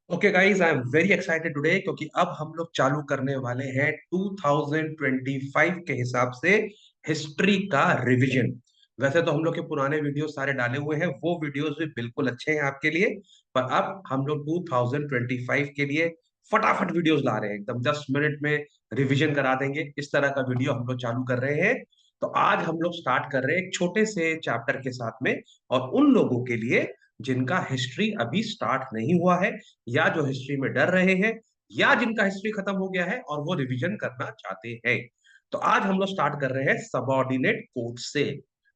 Okay guys, I am very excited today क्योंकि अब हम लोग चालू करने वाले हैं 2025 के हिसाब से हिस्ट्री का रिवीजन। वैसे तो हम लोग के पुराने वीडियो सारे डाले हुए हैं, वो वीडियोस भी बिल्कुल अच्छे हैं आपके लिए। पर अब हम लोग 2025 के लिए फटाफट वीडियोस ला रहे हैं, एकदम 10 मिनट में रिवीजन करा देंगे, इस तरह का वीडियो हम लोग चालू कर रहे हैं। तो आज हम लोग स्टार्ट कर रहे हैं एक छोटे से चैप्टर के साथ में, और उन लोगों के लिए जिनका हिस्ट्री अभी स्टार्ट नहीं हुआ है, या जो हिस्ट्री में डर रहे हैं, या जिनका हिस्ट्री खत्म हो गया है और वो रिवीजन करना चाहते हैं। तो आज हम लोग स्टार्ट कर रहे हैं सबऑर्डिनेट कोड्स से।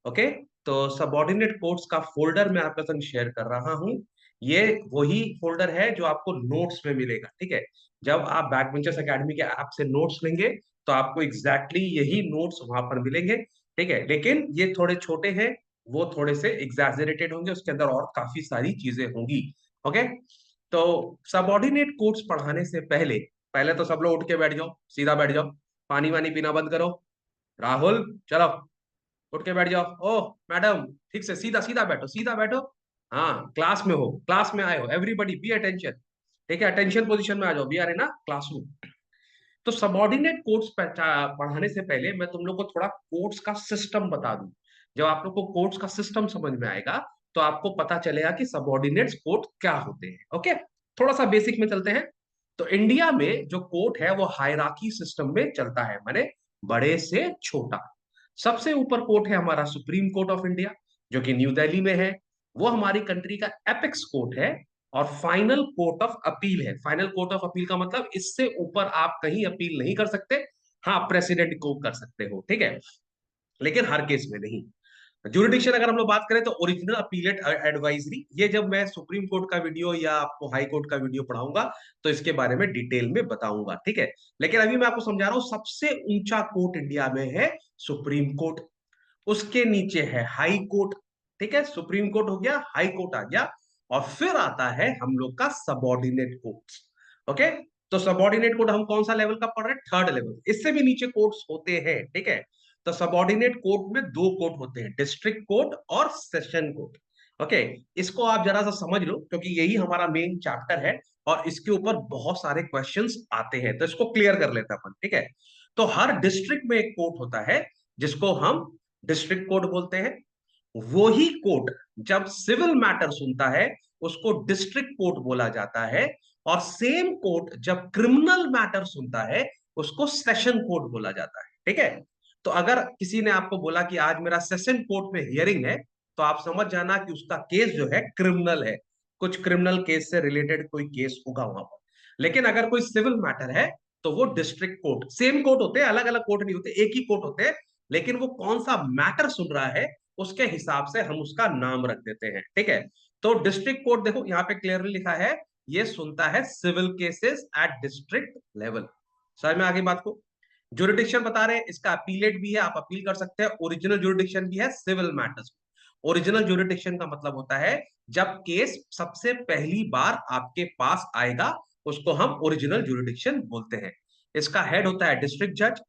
ओके, तो सबऑर्डिनेट कोड्स का फोल्डर मैं आपके संग शेयर कर रहा हूं। ये वही फोल्डर है जो आपको नोट्स में मिलेगा, ठीक है। जब आप बैकबेंचर्स एकेडमी के ऐप से नोट्स लेंगे तो आपको एग्जैक्टली यही नोट्स वहां पर मिलेंगे, ठीक है। लेकिन ये थोड़े छोटे हैं, वो थोड़े से एग्जैजरेटेड होंगे, उसके अंदर और काफी सारी चीजें होंगी। ओके, तो सबऑर्डिनेट कोड्स पढ़ाने से पहले पहले तो सब लोग उठ के बैठ जाओ, सीधा बैठ जाओ, पानी वानी पीना बंद करो। राहुल, चलो उठ के बैठ जाओ। ओह मैडम, ठीक से सीधा सीधा बैठो, सीधा बैठो। हाँ, क्लास में हो, क्लास में आए हो, एवरीबडी बी अटेंशन, ठीक है। अटेंशन पोजीशन में आ जाओ, we are in a classroom. तो सबऑर्डिनेट कोड्स पढ़ाने से पहले मैं तुम लोग को थोड़ा कोड्स का सिस्टम बता दूं। जब आप लोग को कोड्स का सिस्टम समझ में आएगा तो आपको पता चलेगा कि सबऑर्डिनेट्स कोड क्या होते हैं। ओके, थोड़ा सा बेसिक में चलते हैं। तो इंडिया में जो कोर्ट है वो हायरार्की सिस्टम में चलता है, माने बड़े से छोटा। सबसे ऊपर कोर्ट है हमारा सुप्रीम कोर्ट ऑफ इंडिया, जो कि न्यू दिल्ली में है। वो हमारी कंट्री का एपेक्स कोर्ट है। और फाइनल कोर्ट ऑफ अपील है। फाइनल कोर्ट ऑफ अपील का मतलब इससे ऊपर आप कहीं अपील नहीं कर सकते। हाँ, प्रेसिडेंट को कर सकते हो, ठीक है, लेकिन हर केस में नहीं। ज्यूरिडिक्शन अगर हम लोग बात करें तो ओरिजिनल अपीलेट एडवाइजरी, ये जब मैं सुप्रीम कोर्ट का वीडियो या आपको हाई कोर्ट का वीडियो पढ़ाऊंगा तो इसके बारे में डिटेल में बताऊंगा, ठीक है। लेकिन अभी मैं आपको समझा रहा हूं, सबसे ऊंचा कोर्ट इंडिया में है सुप्रीम कोर्ट। उसके नीचे है हाई कोर्ट, ठीक है। सुप्रीम कोर्ट हो गया, हाई कोर्ट आ गया, और फिर आता है हम लोग का सबऑर्डिनेट कोर्ट्स। ओके, तो सबऑर्डिनेट कोर्ट हम कौन सा लेवल का पढ़ रहे हैं? Third level. इससे भी नीचे कोर्ट्स होते हैं, ठीक है। तो सबऑर्डिनेट कोर्ट में दो कोर्ट होते हैं, डिस्ट्रिक्ट कोर्ट और सेशन कोर्ट। ओके, इसको आप जरा सा समझ लो क्योंकि यही हमारा मेन चैप्टर है और इसके ऊपर बहुत सारे क्वेश्चंस आते हैं, तो इसको क्लियर कर लेते हैं अपन, ठीक है। तो हर डिस्ट्रिक्ट में एक कोर्ट होता है जिसको हम डिस्ट्रिक्ट कोर्ट बोलते हैं। वो ही कोर्ट जब सिविल मैटर सुनता है उसको डिस्ट्रिक्ट कोर्ट बोला जाता है। और सेम कोर्ट जब क्रिमिनल मैटर सुनता है उसको सेशन कोर्ट बोला जाता है, ठीक है। तो अगर किसी ने आपको बोला कि आज मेरा सेशन कोर्ट में हियरिंग है, तो आप समझ जाना कि उसका केस जो है क्रिमिनल है, कुछ क्रिमिनल केस से रिलेटेड कोई केस होगा वहां पर। लेकिन अगर कोई सिविल मैटर है तो वो डिस्ट्रिक्ट कोर्ट, सेम कोर्ट होते हैं, अलग अलग कोर्ट नहीं होते, एक ही कोर्ट होते हैं, लेकिन वो कौन सा मैटर सुन रहा है उसके हिसाब से हम उसका नाम रख देते हैं, ठीक है। तो डिस्ट्रिक्ट कोर्ट देखो यहाँ पे क्लियरली लिखा है, ये सुनता है civil cases at district level. समझ में आगे बात को? जुरिडिक्शन बता रहे हैं, इसका अपीलेट भी है, आप अपील कर सकते हैं। ओरिजिनल जुरिडिक्शन भी है सिविल मैटर्स। ओरिजिनल जुरिडिक्शन का मतलब होता है जब केस सबसे पहली बार आपके पास आएगा, उसको हम ओरिजिनल जुरिडिक्शन बोलते हैं। इसका हेड होता है डिस्ट्रिक्ट जज।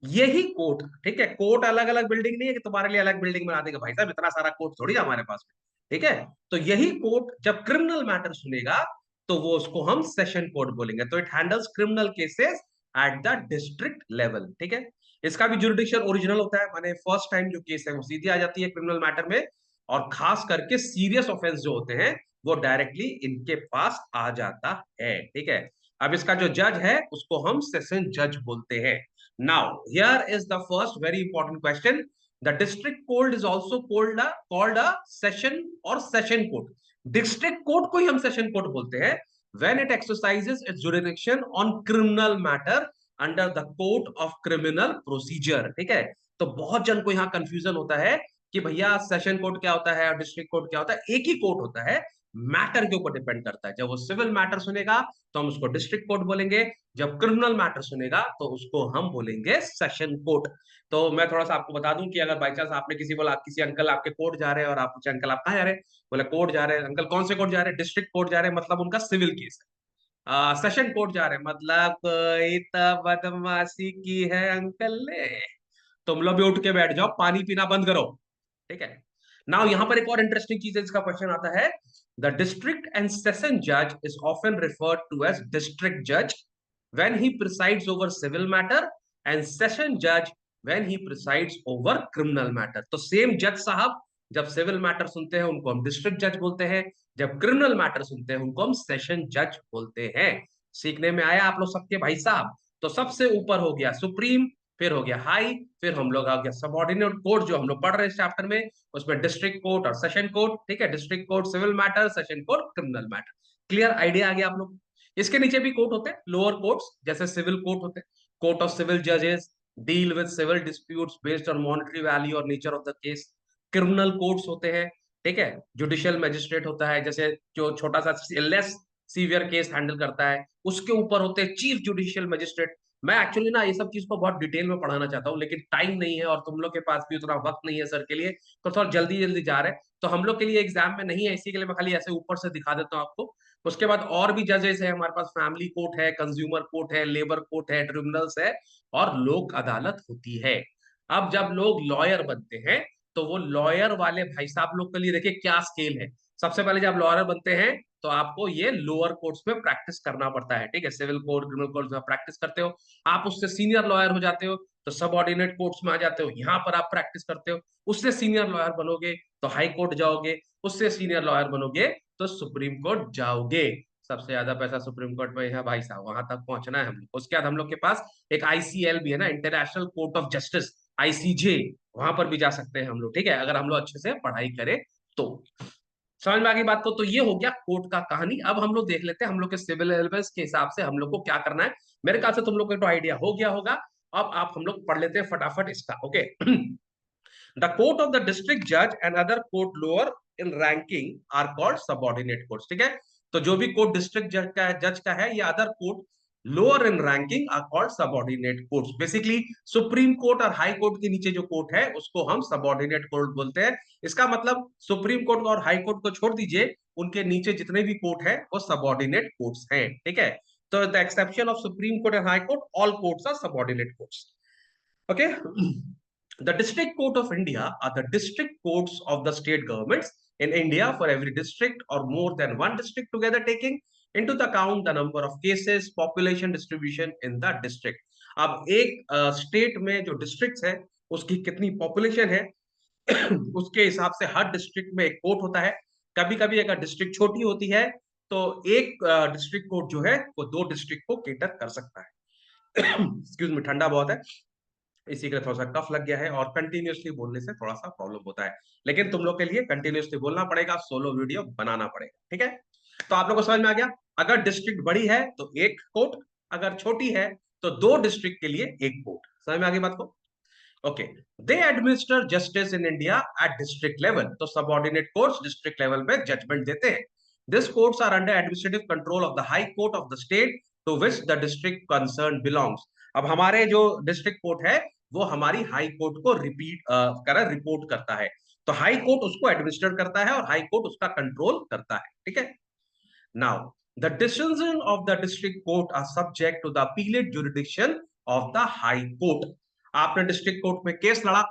यही कोर्ट, ठीक है, कोर्ट अलग अलग बिल्डिंग नहीं है कि तुम्हारे लिए अलग बिल्डिंग बना देगा, भाई साहब इतना सारा कोर्ट थोड़ी है हमारे पास में, ठीक है। तो यही कोर्ट जब क्रिमिनल मैटर सुनेगा तो वो उसको हम सेशन कोर्ट बोलेंगे। तो it handles criminal cases at the district level, ठीक है। इसका भी जुरिडिक्शन ओरिजिनल होता है, माने फर्स्ट टाइम जो केस है वो सीधी आ जाती है क्रिमिनल मैटर में। और खास करके सीरियस ऑफेंस जो होते हैं वो डायरेक्टली इनके पास आ जाता है, ठीक है। अब इसका जो जज है उसको हम सेशन जज बोलते हैं। Now, here is the first very important question. The district court is also called a session or session court. District court को ही हम session court बोलते हैं when it exercises its jurisdiction on criminal matter under the code of criminal procedure, ठीक है। तो बहुत जन को यहाँ कंफ्यूजन होता है कि भैया सेशन कोर्ट क्या होता है और डिस्ट्रिक्ट कोर्ट क्या होता है। एक ही कोर्ट होता है, मैटर के ऊपर डिपेंड करता है। जब वो सिविल मैटर सुनेगा तो हम उसको डिस्ट्रिक्ट कोर्ट बोलेंगे, जब क्रिमिनल मैटर सुनेगा तो उसको हम बोलेंगे सेशन कोर्ट। तो मैं थोड़ा सा आपको बता दूं कि अगर बाई चांस आपने किसी बोला, किसी अंकल आपके कोर्ट जा रहे हैं और आप पूछे अंकल आप कहाँ जा रहे हैं, बोले कोर्ट जा रहे हैं। अंकल कौन से कोर्ट जा रहे हैं? डिस्ट्रिक्ट कोर्ट जा रहे हैं, मतलब उनका सिविल केस है। सेशन कोर्ट जा रहे हैं मतलब कोई तो बदमाशी की है अंकल ने। तुम लोग भी उठ के बैठ जाओ, पानी पीना बंद करो, ठीक है। नाउ यहां पर एक और इंटरेस्टिंग चीज है, इसका क्वेश्चन आता है, द डिस्ट्रिक्ट एंड सेशन जज is often referred to as district जज when he presides over civil matter and session जज when he presides over criminal matter. तो सेम जज साहब जब सिविल मैटर सुनते हैं उनको हम डिस्ट्रिक्ट जज बोलते हैं, जब क्रिमिनल मैटर सुनते हैं उनको हम सेशन जज बोलते हैं। सीखने में आया आप लोग सबके भाई साहब। तो सबसे ऊपर हो गया सुप्रीम, फिर हो गया हाई, फिर हम लोग आ गया सबऑर्डिनेट कोर्ट जो हम लोग पढ़ रहे हैं इस चैप्टर में, उसमें डिस्ट्रिक्ट कोर्ट और सेशन कोर्ट। ठीक है, district court civil matter, session court criminal matter. Clear idea आ गया आप लोग। इसके नीचे भी कोर्ट होते हैं, लोअर कोर्ट्स, जैसे सिविल कोर्ट होते हैं, कोर्ट ऑफ सिविल जजेस deal with civil disputes based on monetary value और nature of the case. Criminal courts होते हैं, ठीक है, जुडिशियल मैजिस्ट्रेट होता है, जैसे जो छोटा सा लेस सीवियर केस हैंडल करता है, उसके ऊपर होते हैं चीफ जुडिशियल मैजिस्ट्रेट। मैं एक्चुअली ना ये सब चीज को बहुत डिटेल में पढ़ाना चाहता हूँ, लेकिन टाइम नहीं है और तुम लोग के पास भी उतना वक्त नहीं है सर के लिए, तो थोड़ा जल्दी जल्दी जा रहे हैं, तो हम लोग के लिए एग्जाम में नहीं है, इसी के लिए मैं खाली ऐसे ऊपर से दिखा देता हूँ आपको। उसके बाद और भी जजेस है हमारे पास, फैमिली कोर्ट है, कंज्यूमर कोर्ट है, लेबर कोर्ट है, ट्रिब्यूनल्स है, और लोक अदालत होती है। अब जब लोग लॉयर बनते हैं तो वो लॉयर वाले भाई साहब लोग के लिए देखिए क्या स्केल है। सबसे पहले जब लॉयर बनते हैं तो आपको ये लोअर कोर्ट्स में प्रैक्टिस करना पड़ता है, ठीक है, सिविल कोर्ट क्रिमिनल कोर्ट में प्रैक्टिस करते हो, आप उससे सीनियर लॉयर हो जाते हो तो सब ऑर्डिनेट कोर्ट्स में आ जाते हो, यहाँ पर आप प्रैक्टिस करते हो, उससे सीनियर लॉयर बनोगे तो हाई कोर्ट जाओगे, उससे सीनियर लॉयर बनोगे तो सुप्रीम कोर्ट जाओगे। सबसे ज्यादा पैसा सुप्रीम कोर्ट में है भाई साहब, वहां तक पहुंचना है हम लोग। उसके बाद हम लोग के पास एक आईसीएल भी है ना, international court of justice, ICJ, वहां पर भी जा सकते हैं हम लोग, ठीक है, अगर हम लोग अच्छे से पढ़ाई करें तो। समझ में आ गई बात को। तो ये हो गया कोर्ट का कहानी। अब हम लोग देख लेते हैं हम लोग के सिविल एलिमेंट्स के हिसाब से हम लोग को क्या करना है। मेरे ख्याल से तुम लोग को तो आइडिया हो गया होगा। अब आप हम लोग पढ़ लेते हैं फटाफट इसका। Okay, the court of the district जज and other court lower in ranking are called subordinate courts. ठीक है, तो जो भी कोर्ट डिस्ट्रिक्ट जज का है या other court lower in ranking are called subordinate courts. Basically supreme court और हाई कोर्ट के नीचे जो कोर्ट है उसको हम सबऑर्डिनेट कोर्ट बोलते हैं। इसका मतलब सुप्रीम कोर्ट और हाई कोर्ट को छोड़ दीजिए, उनके नीचे जितने भी कोर्ट है वो सबऑर्डिनेट कोर्ट्स हैं। ठीक है, तो the exception of supreme court and high court, all courts are subordinate courts. Okay, the district court of India are the district courts of the state governments in India for every district or more than one district together, taking into the account the number of cases, population distribution in the district. अब एक state में जो district है उसकी कितनी population है उसके हिसाब से हर डिस्ट्रिक्ट में एक कोर्ट होता है। कभी कभी अगर डिस्ट्रिक्ट छोटी होती है तो एक डिस्ट्रिक्ट कोर्ट जो है वो दो डिस्ट्रिक्ट को केटर कर सकता है। एक्सक्यूज मी, ठंडा बहुत है, इसी के लिए थोड़ा सा टफ लग गया है, और कंटिन्यूअसली बोलने से थोड़ा सा प्रॉब्लम होता है, लेकिन तुम लोग के लिए कंटिन्यूअसली बोलना पड़ेगा, सोलो वीडियो बनाना पड़ेगा। ठीक है, तो आप लोग को समझ में आ गया, अगर डिस्ट्रिक्ट बड़ी है तो एक कोर्ट, अगर छोटी है तो दो डिस्ट्रिक्ट के लिए एक कोर्ट। समझ में आ गई बात को। Okay, they administer justice in India at district level, तो सबऑर्डिनेट कोर्ट्स डिस्ट्रिक्ट लेवल पे जजमेंट देते हैं। This courts are under administrative control of the high court of the state to which the district concern belongs. अब हमारे जो district court है वो हमारी हाई कोर्ट को रिपोर्ट करता है, तो हाई कोर्ट उसको एडमिनिस्टर करता है और हाई कोर्ट उसका कंट्रोल करता है। ठीक है, now the decision of the district court are subject to the appellate jurisdiction of the high court. आपने डिस्ट्रिक्ट कोर्ट में केस लड़ा,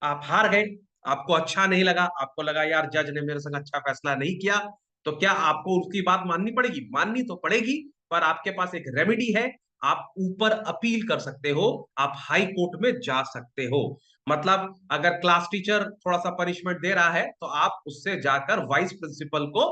आप हार गए, आपको अच्छा नहीं लगा, आपको लगा यार जज ने मेरे संग अच्छा फैसला नहीं किया, तो क्या आपको उसकी बात माननी पड़ेगी? माननी तो पड़ेगी, पर आपके पास एक रेमेडी है, आप ऊपर अपील कर सकते हो, आप हाई कोर्ट में जा सकते हो। मतलब अगर क्लास टीचर थोड़ा सा पनिशमेंट दे रहा है तो आप उससे जाकर वाइस प्रिंसिपल को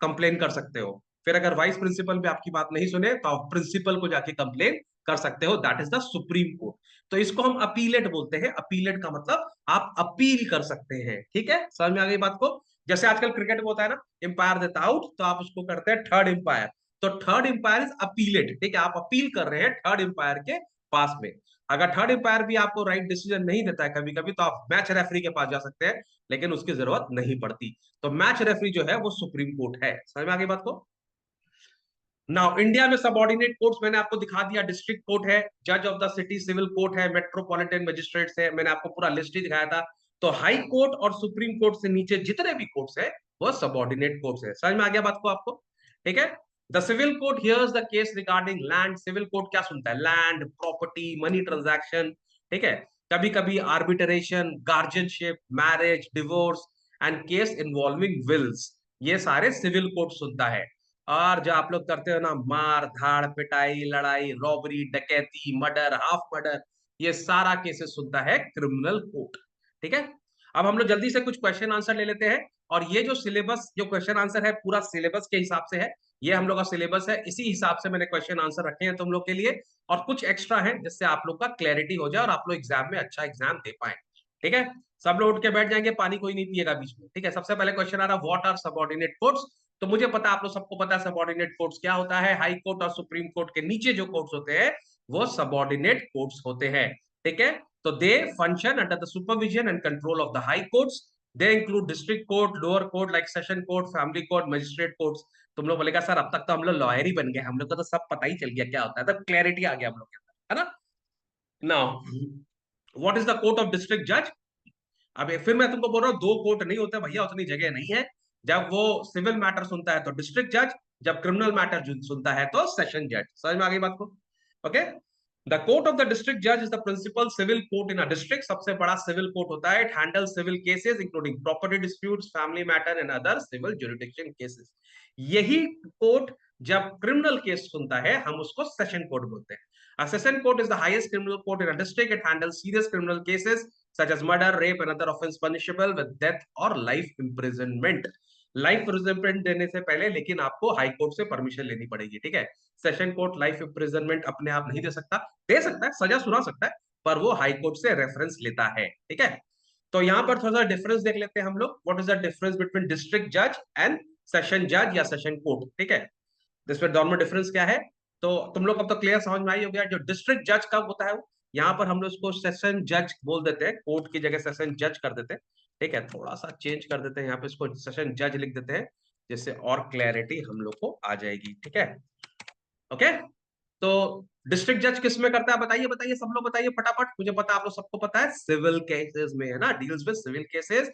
कंप्लेन कर सकते हो। फिर अगर वाइस प्रिंसिपल भी आपकी बात नहीं सुने तो आप प्रिंसिपल को जाके कंप्लेन कर सकते हो, that is the supreme court. तो इसको हम अपीलेट बोलते हैं। अपीलेट का मतलब आप अपील कर सकते हैं। ठीक है, समझ में आ गई बात को। जैसे आजकल क्रिकेट में होता है ना, एम्पायर देता आउट तो आप उसको करते हैं थर्ड एम्पायर, तो थर्ड एम्पायर इज अपीलेट। ठीक है, आप अपील कर रहे हैं थर्ड एम्पायर के पास में। अगर थर्ड एम्पायर भी आपको राइट डिसीजन नहीं देता है कभी कभी, तो आप मैच रेफरी के पास जा सकते हैं, लेकिन उसकी जरूरत नहीं पड़ती। तो मैच रेफरी जो है वो सुप्रीम कोर्ट है। समझ में आ गई बात को। नाउ इंडिया में सबऑर्डिनेट कोर्ट्स मैंने आपको दिखा दिया, डिस्ट्रिक्ट कोर्ट है, जज of the city civil court है, मेट्रोपॉलिटन मजिस्ट्रेट्स है, मैंने आपको पूरा लिस्ट ही दिखाया था। तो हाई कोर्ट और सुप्रीम कोर्ट से नीचे जितने भी कोर्ट्स है वो सबऑर्डिनेट कोर्ट्स है। समझ में आ गया बात को आपको। ठीक है, the civil court hears the case regarding land. Civil court क्या सुनता है? Land, property, money transaction. ठीक है, कभी कभी arbitration, guardianship, marriage, divorce and case involving wills, ये सारे सिविल कोर्ट सुनता है। और जो आप लोग करते हो ना, मार धाड़, पिटाई, लड़ाई, रॉबरी, डकैती, मर्डर, हाफ मर्डर, ये सारा केसेस सुनता है क्रिमिनल कोर्ट। ठीक है। अब हम लोग जल्दी से कुछ क्वेश्चन आंसर ले लेते हैं। और ये जो सिलेबस, जो क्वेश्चन आंसर है, पूरा सिलेबस के हिसाब से है। ये हम लोग का सिलेबस है, इसी हिसाब से मैंने क्वेश्चन आंसर रखे हैं तुम लोग के लिए। और कुछ एक्स्ट्रा है जिससे आप लोग का क्लैरिटी हो जाए और आप लोग एग्जाम में अच्छा एग्जाम दे पाए। ठीक है। सब लोग उठ के बैठ जाएंगे, पानी कोई नहीं पिएगा बीच में। ठीक है। सबसे पहले क्वेश्चन आ रहा, व्हाट आर सबऑर्डिनेट कोर्ट्स। तो मुझे पता, आप लोग सबको पता है सबऑर्डिनेट कोर्ट्स क्या होता है। हाई कोर्ट और सुप्रीम कोर्ट के नीचे जो कोर्ट्स होते हैं वो सबऑर्डिनेट कोर्ट्स होते हैं। ठीक है। तो they function under the supervision and control of the high courts. They include district court, lower court like session court, family court, magistrate courts. तुम लोग बोलेगा सर अब तक तो हम लोग लॉयर ही बन गए, हम लोग को तो सब पता ही चल गया क्या होता है, तब क्लैरिटी आ गया हम लोग के अंदर, है ना। Now what is the court of district जज। अब फिर मैं तुमको बोल रहा हूँ, दो कोर्ट नहीं होते भैया, उतनी जगह नहीं है। जब वो सिविल मैटर सुनता है तो डिस्ट्रिक्ट जज, जब क्रिमिनल मैटर सुनता है तो सेशन जज। समझ में आ गई बात को। Okay. The court of the district जज is the principal civil court in a district. सबसे बड़ा सिविल कोर्ट होता है। It handle civil cases including property disputes, family matter and other civil jurisdiction cases. यही कोर्ट जब criminal case सुनता है हम उसको सेशन कोर्ट बोलते हैं। A session court is the highest criminal court in a district. It handles serious criminal cases such as murder, rape, and other offense punishable with death or life imprisonment. Life imprisonment देने से पहले लेकिन आपको high court से permission लेनी पड़ेगी। ठीक है। सेशन कोर्ट लाइफ इम्प्रिजनमेंट अपने आप नहीं दे सकता, दे सकता है, सजा सुना सकता है, पर वो हाई कोर्ट से रेफरेंस लेता है। ठीक है। तो यहाँ पर थोड़ा सा डिफरेंस देख लेते हैं हम लोग। What is the difference between district जज एंड सेशन जज या सेशन कोर्ट। ठीक है। इसमें दोनों में डिफरेंस क्या है, तो तुम लोग अब तो क्लियर समझ में आई हो गया। जो डिस्ट्रिक्ट जज कब होता है वो, यहाँ पर हम लोग उसको सेशन जज बोल देते हैं, कोर्ट की जगह सेशन जज कर देते हैं। ठीक है। थोड़ा सा चेंज कर देते हैं, यहाँ पे इसको सेशन जज लिख देते हैं, जिससे और क्लैरिटी हम लोग को आ जाएगी। ठीक है। ओके। तो डिस्ट्रिक्ट जज किस में करता है, बताइए बताइए, सब लोग बताइए फटाफट। मुझे पता आप लोग सबको पता है, सिविल केसेस में, है ना। Deals with civil cases,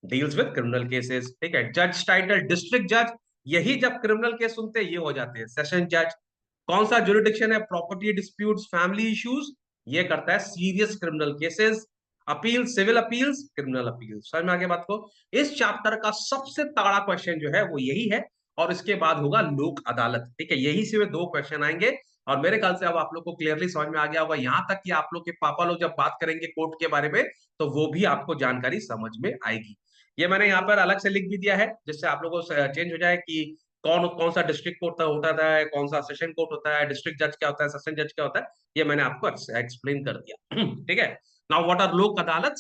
deals with criminal cases. ठीक है। जज टाइटल डिस्ट्रिक्ट जज, यही जब क्रिमिनल केस सुनते हैं ये हो जाते हैं सेशन जज। कौन सा जुरिडिक्शन है, प्रॉपर्टी डिस्प्यूट्स, फैमिली इश्यूज, ये करता है serious criminal cases. Appeal, civil appeals, criminal appeals. समझ में आ गया बात को। इस चैप्टर का सबसे तगड़ा क्वेश्चन जो है वो यही है, और इसके बाद होगा लोक अदालत। ठीक है। यही से दो क्वेश्चन आएंगे, और मेरे ख्याल से अब आप लोग को क्लियरली समझ में आ गया होगा, यहां तक कि आप लोग के पापा लोग जब बात करेंगे कोर्ट के बारे में तो वो भी आपको जानकारी समझ में आएगी। ये मैंने यहाँ पर अलग से लिख भी दिया है, जिससे आप लोगों को चेंज हो जाए कि कौन कौन सा डिस्ट्रिक्ट कोर्ट होता है, कौन सा सेशन कोर्ट होता है, डिस्ट्रिक्ट जज क्या होता है, सेशन जज क्या होता है, ये मैंने आपको एक्सप्लेन कर दिया। ठीक है। नाउ व्हाट आर लोक अदालत।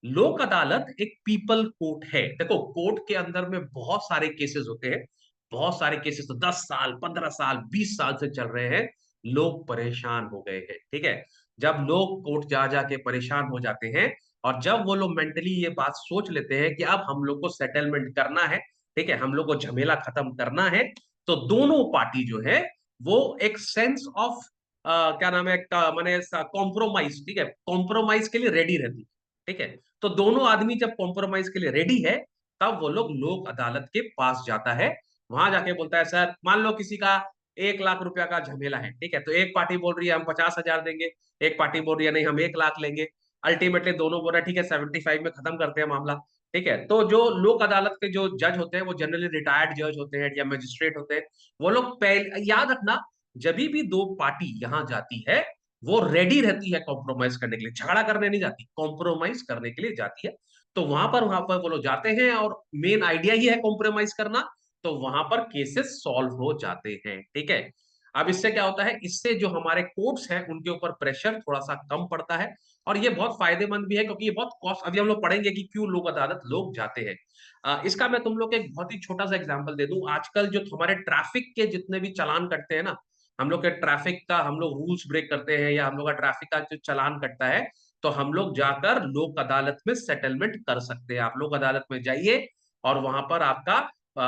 लोक अदालत एक पीपल कोर्ट है। देखो, कोर्ट के अंदर में बहुत सारे केसेस होते हैं, बहुत सारे केसेस तो 10 साल, 15 साल, 20 साल से चल रहे हैं। लोग परेशान हो गए हैं। ठीक है। जब लोग कोर्ट जा जाके परेशान हो जाते हैं, और जब वो लोग मेंटली ये बात सोच लेते हैं कि अब हम लोग को सेटलमेंट करना है, ठीक है, हम लोग को झमेला खत्म करना है, तो दोनों पार्टी जो है वो एक सेंस ऑफ क्या नाम है, माने कॉम्प्रोमाइज, ठीक है, कॉम्प्रोमाइज के लिए रेडी रहती है। ठीक है। तो दोनों आदमी जब कॉम्प्रोमाइज के लिए रेडी है, तब वो लोग लोक अदालत के पास जाता है। वहां जाके बोलता है, सर मान लो किसी का 1 लाख रुपया का झमेला है। ठीक है। तो एक पार्टी बोल रही है हम 50,000 देंगे, एक पार्टी बोल रही है नहीं हम 1 लाख लेंगे। अल्टीमेटली दोनों बोल रहे हैं ठीक है 75 में खत्म करते हैं मामला। ठीक है। तो जो लोक अदालत के जो जज होते हैं वो जनरली रिटायर्ड जज होते हैं या मजिस्ट्रेट होते हैं। वो लोग पहले, याद रखना, जब भी दो पार्टी यहां जाती है वो रेडी रहती है कॉम्प्रोमाइज करने के लिए, झगड़ा करने नहीं जाती, कॉम्प्रोमाइज करने के लिए जाती है। तो वहां पर वो लोग जाते हैं, और मेन आइडिया ही है कॉम्प्रोमाइज करना। तो वहां पर केसेस सॉल्व हो जाते हैं। ठीक है। अब इससे क्या होता है, इससे जो हमारे कोर्ट्स हैं उनके ऊपर प्रेशर थोड़ा सा कम पड़ता है, और ये बहुत फायदेमंद भी है, क्योंकि ये बहुत कॉस्ट, अभी हम लोग पढ़ेंगे कि क्यों लोक अदालत लोग जाते हैं। इसका मैं तुम लोग को एक बहुत ही छोटा सा एग्जांपल दे दूं। आजकल जो हमारे ट्रैफिक के जितने भी चालान कटते हैं ना, हम लोग के ट्रैफिक का, हम लोग रूल्स ब्रेक करते हैं या हम लोग का ट्रैफिक का जो चालान कटता है, तो हम लोग जाकर लोक अदालत में सेटलमेंट कर सकते हैं। आप लोक अदालत में जाइए, और वहां पर आपका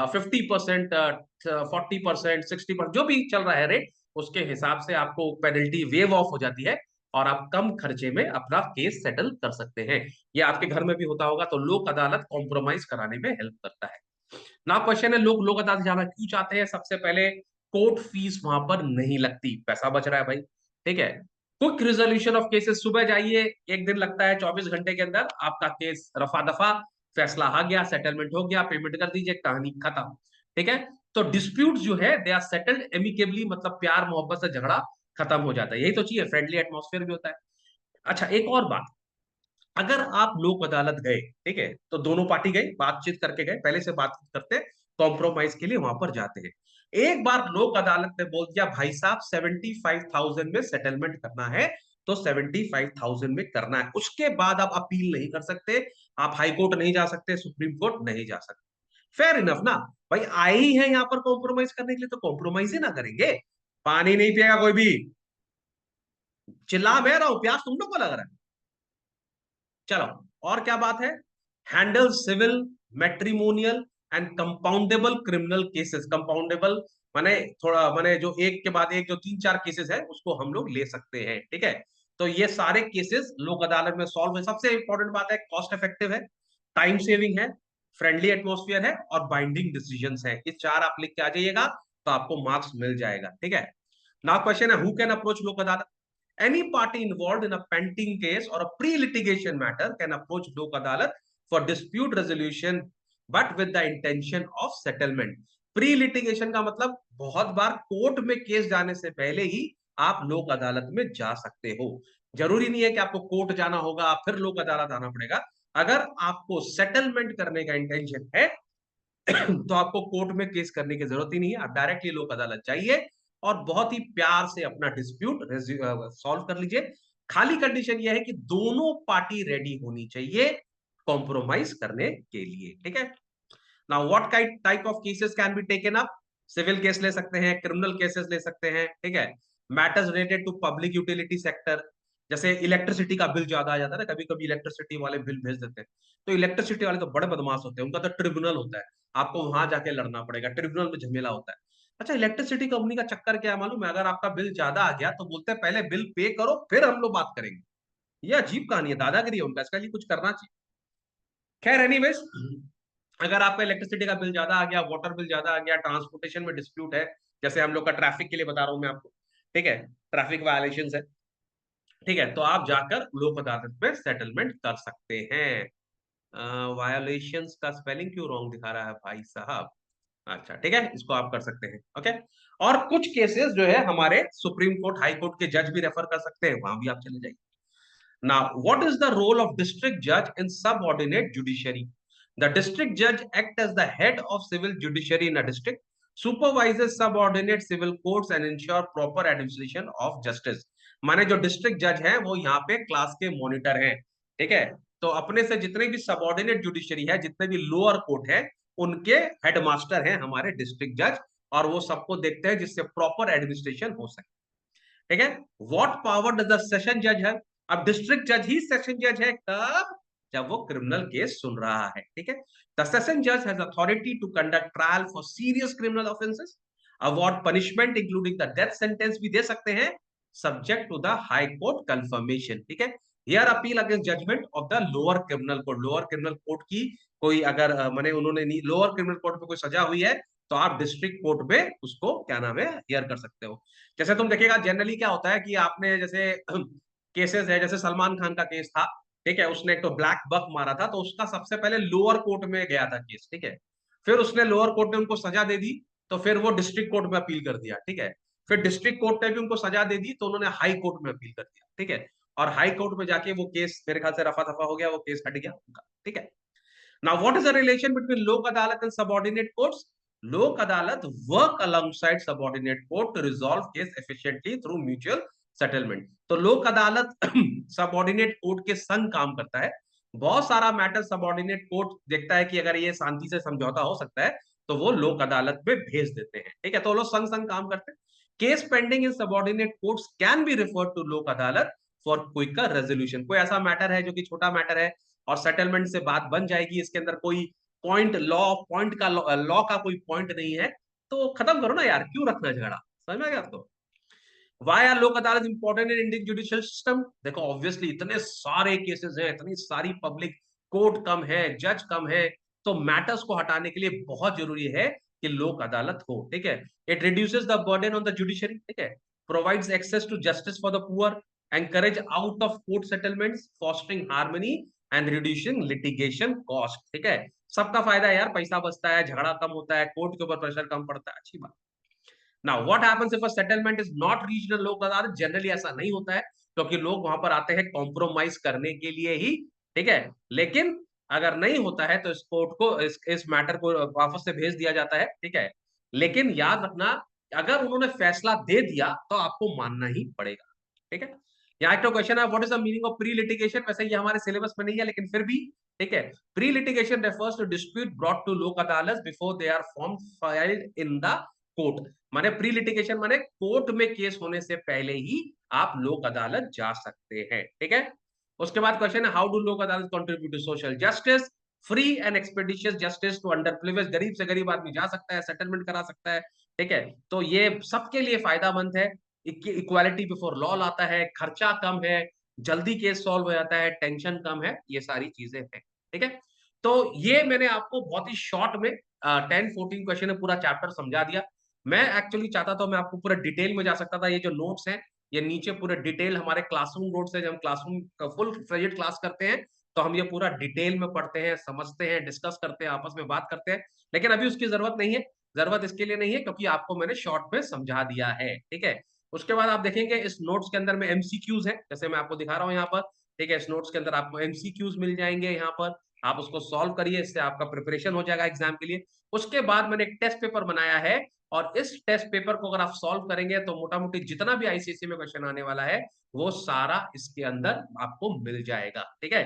50%, 40%, 60%, जो भी चल रहा है रेट, उसके हिसाब से आपको पेनल्टी वेव ऑफ हो जाती है, और आप कम खर्चे में अपना केस सेटल कर सकते हैं। ये आपके घर में भी होता होगा। तो लोक अदालत कॉम्प्रोमाइज कराने में हेल्प करता है। ना क्वेश्चन है, लोग लोक अदालत जाना क्यों चाहते हैं। सबसे पहले कोर्ट फीस वहां पर नहीं लगती, पैसा बच रहा है भाई। ठीक है। क्विक रिजोल्यूशन ऑफ केसेस, सुबह जाइए, एक दिन लगता है, 24 घंटे के अंदर आपका केस रफा दफा, फैसला आ गया, सेटलमेंट हो गया, पेमेंट कर दीजिए, कहानी खत्म। ठीक है। तो डिस्प्यूट जो है दे आर सेटल्ड एमिकेबली, मतलब प्यार मोहब्बत से झगड़ा खत्म हो जाता है, यही तो चाहिए, फ्रेंडली एटमॉस्फेयर भी होता है। अच्छा, एक और बात, अगर आप लोक अदालत गए, ठीक है, तो दोनों पार्टी गए, बातचीत करके गए, पहले से बातचीत करते, कॉम्प्रोमाइज के लिए वहां पर जाते हैं। एक बार लोक अदालत ने बोल दिया भाई साहब 75,000 में सेटलमेंट करना है, तो 75,000 में करना है, उसके बाद आप अपील नहीं कर सकते, आप हाई कोर्ट नहीं जा सकते, सुप्रीम कोर्ट नहीं जा सकते। फेयर इनफ ना, भाई आए ही है यहाँ पर कॉम्प्रोमाइज करने के लिए, तो कॉम्प्रोमाइज ही ना करेंगे। पानी नहीं पिएगा कोई भी। चिल्ला मैं रहा हूं, प्यास तुम लोग को लग रहा है। चलो, और क्या बात है, handle civil, matrimonial and compoundable criminal cases. Compoundable माने थोड़ा, माने जो एक के बाद एक जो तीन चार केसेस है उसको हम लोग ले सकते हैं। ठीक है। तो ये सारे केसेस लोक अदालत में सॉल्व है। सबसे इंपॉर्टेंट बात है, कॉस्ट इफेक्टिव है, टाइम सेविंग है, फ्रेंडली एटमोस्फियर है, और बाइंडिंग डिसीजंस है। ये चार आप लिख के आ जाइएगा तो आपको मार्क्स मिल जाएगा। ठीक है। नाउ क्वेश्चन है, हु कैन अप्रोच लोक अदालत? Any party involved in a pending case or a pre-litigation matter can approach Lok Adalat for dispute resolution, but with the intention of settlement. Pre-litigation का मतलब बहुत बार court में case जाने से पहले ही आप लोक अदालत में जा सकते हो। जरूरी नहीं है कि आपको कोर्ट जाना होगा फिर लोक अदालत आना पड़ेगा। अगर आपको सेटलमेंट करने का इंटेंशन है तो आपको कोर्ट में केस करने की जरूरत ही नहीं है, आप डायरेक्टली लोक अदालत जाइए और बहुत ही प्यार से अपना डिस्प्यूट सॉल्व कर लीजिए। खाली कंडीशन यह है कि दोनों पार्टी रेडी होनी चाहिए कॉम्प्रोमाइज करने के लिए। ठीक है। Now what kind type of cases can be taken up? Civil case ले सकते हैं, क्रिमिनल केसेस ले सकते हैं। ठीक है। Matters related to public utility sector, जैसे इलेक्ट्रिसिटी का बिल ज्यादा आ जाता है ना, कभी कभी इलेक्ट्रिसिटी वाले बिल भेज देते हैं, तो इलेक्ट्रिसिटी वाले तो बड़े बदमाश होते हैं, उनका तो ट्रिब्यूनल होता है, आपको वहां जाके लड़ना पड़ेगा, ट्रिब्यूनल में झमेला होता है। अच्छा, इलेक्ट्रिसिटी कंपनी का चक्कर क्या है मालूम है? अगर आपका बिल ज्यादा आ गया तो बोलते हैं पहले बिल पे करो फिर हम लोग बात करेंगे। ये अजीब कहानी है, दादागिरी है उनका, इसका लिए कुछ करना चाहिए। खैर एनीवेज, अगर आपका इलेक्ट्रिसिटी का बिल ज्यादा आ गया, वाटर बिल ज्यादा आ गया, ट्रांसपोर्टेशन में डिस्प्यूट है, जैसे हम लोग का ट्रैफिक के लिए बता रहा हूं मैं आपको, ठीक है, ट्रैफिक वायलेशन है, ठीक है, तो आप जाकर लोक अदालत में सेटलमेंट कर सकते हैं। वायोलेशंस का स्पेलिंग क्यों रॉन्ग दिखा रहा है भाई साहब? अच्छा ठीक है, इसको आप कर सकते हैं। ओके। और कुछ केसेस जो है हमारे सुप्रीम कोर्ट, हाई कोर्ट के जज भी रेफर कर सकते हैं, वहां भी आप चले जाइए। Now, what is the role of district judge in subordinate judiciary? The district judge act as the head of civil judiciary in a district, supervises subordinate civil courts and ensure proper administration of justice. माने जो district जज हैं वो यहाँ पे class के monitor हैं। ठीक है। तो अपने से जितने भी सबऑर्डिनेट जुडिशरी है, जितने भी लोअर कोर्ट है, उनके हेडमास्टर हैं हमारे डिस्ट्रिक्ट जज, और वो सबको देखते हैं जिससे प्रॉपर एडमिनिस्ट्रेशन हो सके। ठीक है। What power does the session जज है? अब डिस्ट्रिक्ट जज ही सेशन जज है कब? जब वो क्रिमिनल केस सुन रहा है। ठीक है। द सेशन जज has authority to conduct trial for serious criminal offences, award punishment including the death sentence भी दे सकते हैं, subject to the high court confirmation. ठीक है। Here appeal against judgment of the lower criminal court, lower criminal court की कोई अगर माने उन्होंने लोअर क्रिमिनल कोर्ट में कोई सजा हुई है, तो आप डिस्ट्रिक्ट कोर्ट में उसको क्या नाम है, हियर कर सकते हो। जैसे तुम देखिएगा जनरली क्या होता है कि आपने जैसे केसेस है, जैसे सलमान खान का केस था, ठीक है, उसने एक तो ब्लैक बक मारा था, तो उसका सबसे पहले लोअर कोर्ट में गया था केस। ठीक है। फिर उसने लोअर कोर्ट ने उनको सजा दे दी, तो फिर वो डिस्ट्रिक्ट कोर्ट में अपील कर दिया। ठीक है। फिर डिस्ट्रिक्ट कोर्ट ने भी उनको सजा दे दी, तो उन्होंने हाई कोर्ट में अपील कर दिया। ठीक है। और हाई कोर्ट में जाके वो केस मेरे ख्याल से रफा दफा हो गया, वो केस हट गया उनका। ठीक है। Now, what is the relation between Lok Adalat and subordinate courts? Lok Adalat work alongside subordinate court to resolve case efficiently through mutual settlement. तो लोक अदालत सबऑर्डिनेट कोर्ट के संग काम करता है। बहुत सारा मैटर सबऑर्डिनेट कोर्ट देखता है कि अगर ये शांति से समझौता हो सकता है, तो वो लोक अदालत में भेज देते हैं। ठीक है। तो वो लोग संग संग काम करते हैं। Case pending in subordinate courts can be referred to Lok Adalat for quicker resolution. कोई ऐसा मैटर है जो कि छोटा मैटर है और सेटलमेंट से बात बन जाएगी, इसके अंदर कोई पॉइंट पॉइंट का लॉ का कोई पॉइंट नहीं है, तो खत्म करो ना यार, क्यों रखना झगड़ा? समझ में आ गया आपको? वाई आर लोक अदालत important in Indian judicial system? देखो ऑब्वियसली इतने सारे केसेस हैं, इतनी सारी पब्लिक, कोर्ट कम है, जज कम है, तो मैटर्स को हटाने के लिए बहुत जरूरी है कि लोक अदालत हो। ठीक है। It reduces the burden on the judiciary. ठीक है। Provides access to justice for the poor, encourage out of court settlements, fostering harmony and reducing litigation cost। ठीक है, सबका फायदा है यार, पैसा बचता है, झगड़ा कम होता है, कोर्ट के ऊपर प्रेशर कम पड़ता है, अच्छी बात। Now what happens if a settlement is not reached in लोक अदालत? जनरली ऐसा नहीं होता है, क्योंकि लोग वहां पर आते हैं कॉम्प्रोमाइज करने के लिए ही, ठीक है। लेकिन अगर नहीं होता है तो इस कोर्ट को इस मैटर को वापस से भेज दिया जाता है, ठीक है। लेकिन याद रखना, अगर उन्होंने फैसला दे दिया तो आपको मानना ही पड़ेगा, ठीक है। यहाँ एक तो क्वेश्चन है, what is the meaning of pre litigation? वैसे ये हमारे सिलेबस में नहीं है, लेकिन फिर भी, ठीक है। Pre litigation refers to dispute brought to Lok Adalat before they are form filed in the court. माने प्री लिटिगेशन माने कोर्ट में केस होने से पहले ही आप लोक अदालत जा सकते हैं, ठीक है। उसके बाद क्वेश्चन है, how do Lok Adalat contribute to social justice? Free and expeditious justice to underprivileged, गरीब से गरीब आदमी जा सकता है, सेटलमेंट करा सकता है, ठीक है। तो ये सबके लिए फायदामंद है। इक्वालिटी बिफोर लॉ लाता है, खर्चा कम है, जल्दी केस सॉल्व हो जाता है, टेंशन कम है, ये सारी चीजें हैं, ठीक है। तो ये मैंने आपको बहुत ही शॉर्ट में 10-14 क्वेश्चन में पूरा चैप्टर समझा दिया। मैं एक्चुअली चाहता था मैं आपको पूरा डिटेल में जा सकता था। ये जो नोट्स हैं, ये नीचे पूरे डिटेल हमारे क्लासरूम नोट्स है, जब हम क्लासरूम का फुल फ्लेजेड क्लास करते हैं तो हम ये पूरा डिटेल में पढ़ते हैं, समझते हैं, डिस्कस करते हैं, आपस में बात करते हैं। लेकिन अभी उसकी जरूरत नहीं है, जरूरत इसके लिए नहीं है क्योंकि आपको मैंने शॉर्ट में समझा दिया है, ठीक है। उसके बाद आप देखेंगे इस नोट्स के अंदर में एमसीक्यूज है, जैसे मैं आपको दिखा रहा हूँ यहाँ पर, ठीक है। इस नोट्स के अंदर आपको एमसीक्यूज मिल जाएंगे, यहाँ पर आप उसको सॉल्व करिए, इससे आपका प्रिपरेशन हो जाएगा एग्जाम के लिए। उसके बाद मैंने एक टेस्ट पेपर बनाया है, और इस टेस्ट पेपर को अगर आप सॉल्व करेंगे तो मोटा मोटी जितना भी आईसीएसई में क्वेश्चन आने वाला है वो सारा इसके अंदर आपको मिल जाएगा, ठीक है।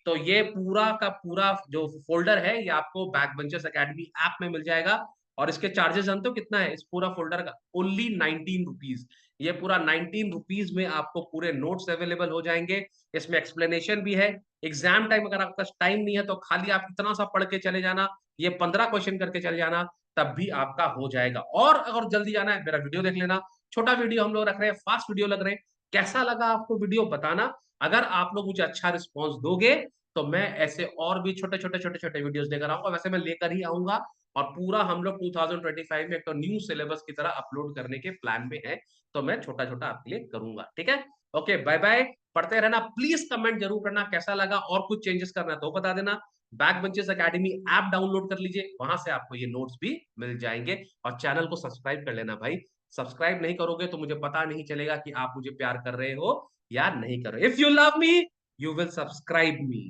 तो ये पूरा का पूरा जो फोल्डर है ये आपको बैक बेंचर्स एकेडमी ऐप में मिल जाएगा। और इसके चार्जेस जानते हो कितना है इस पूरा फोल्डर का? Only 19 rupees. ये पूरा 19 रुपीज में आपको पूरे नोट्स अवेलेबल हो जाएंगे। इसमें एक्सप्लेनेशन भी है। एग्जाम टाइम अगर आपका टाइम नहीं है तो खाली आप इतना सा पढ़ के चले जाना, ये 15 क्वेश्चन करके चले जाना, तब भी आपका हो जाएगा। और अगर जल्दी जाना है मेरा वीडियो देख लेना, छोटा वीडियो हम लोग रख रहे हैं, फास्ट वीडियो लग रहे हैं। कैसा लगा आपको वीडियो बताना। अगर आप लोग मुझे अच्छा रिस्पॉन्स दोगे तो मैं ऐसे और भी छोटे छोटे छोटे छोटे वीडियोस लेकर आऊंगा। वैसे मैं लेकर ही आऊंगा, और पूरा हम लोग 2025 में एक तो न्यू सिलेबस की तरह अपलोड करने के प्लान में है। तो मैं छोटा छोटा आपके लिए करूंगा, ठीक है। Okay, bye bye. पढ़ते रहना। प्लीज कमेंट जरूर करना कैसा लगा, और कुछ चेंजेस करना है तो बता देना। Back benches academy app download कर लीजिए, वहां से आपको ये नोट्स भी मिल जाएंगे। और चैनल को सब्सक्राइब कर लेना भाई। सब्सक्राइब नहीं करोगे तो मुझे पता नहीं चलेगा कि आप मुझे प्यार कर रहे हो या नहीं कर रहे। If you love me, you will subscribe me.